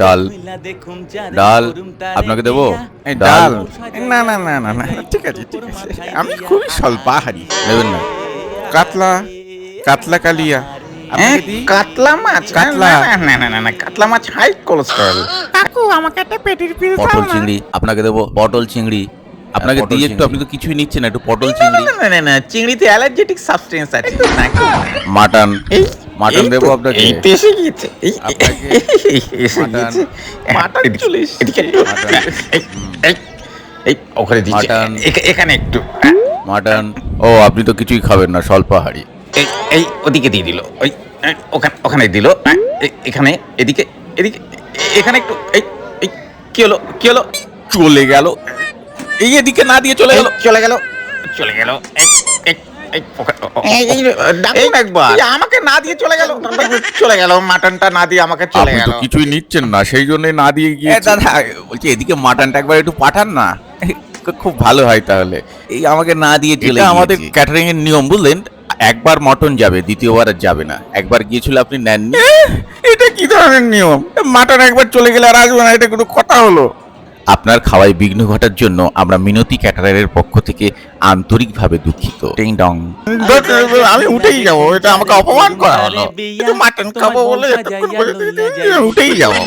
ডাল ডাল আপনাকে দেবো এই ডাল ডাল? না না না না না, ঠিক আছে ঠিক আছে, আমি খুবই স্বল্পাহারী। নেবেন না? কাতলা, কাতলা কালিয়া। আপনাকে দিই? কাতলা মাছ? কাতলা। না না না না না, কাতলা মাছ হাই কোলেস্টেরল। কাকু আমাকে একটা পেটির পিস দাও পটল না। চিংড়ি আপনাকে দেবো, পটল চিংড়ি আপনাকে পটল দিই একটু, চিংড়ি। আপনি তো কিছুই নিচ্ছেন না, একটু পটল না চিংড়ি। না না না, চিংড়িতে অ্যালার্জেটিক সাবস্টেন্স আছে। মাটন এই মাটন এই দেবো তো, আপনাকে। এই তো এসে গিয়েছে, এই আপনাকে এসে মাটন। গিয়েছে। মাটন চলে এসেছে। এদিকে একটু। মাটন। এই এই এই ওখানে দিচ্ছে, মাটন। এখানে একটু। মাটন। ও আপনি তো কিছুই খাবেন না, স্বল্পাহারী। এই এই ওদিকে দিয়ে দিল, ওই ওখানে ওখানে দিল, এখানে এদিকে এদিকে এখানে একটু। এই এই কি হলো কি হলো? চলে গেল, এই এদিকে না দিয়ে চলে গেল। চলে গেল চলে গেল। এই এই এই ডাকুন একবার। আমাকে না দিয়ে চলে গেল, চলে গেল মাটনটা না দিয়ে আমাকে চলে আপনি গেল। তো কিছুই নিচ্ছেন না, সেই জন্য না দিয়ে গিয়ে। দাদা বলছি এদিকে মাটনটা একবার একটু পাঠান না, খুব ভালো হয় তাহলে। এই আমাকে না দিয়ে চলে এটা আমাদের গিয়েছে। ক্যাটারিং এর নিয়ম, বুঝলেন? একবার মটন যাবে, দ্বিতীয়বার আর যাবে না। একবার গিয়েছিল আপনি নেননি। এটা কি ধরনের নিয়ম? মাটন একবার চলে গেলে আর আসবে না, এটা কোনো কথা হলো? আপনার খাওয়ায় বিঘ্ন ঘটার জন্য আমরা মিনতি ক্যাটারারের পক্ষ থেকে আন্তরিকভাবে দুঃখিত। টিং ডং। আমি উঠেই যাবো, এটা আমাকে অপমান করা হলো। একটু মাটন খাবো বলে এতক্ষণ বলে উঠেই যাবো।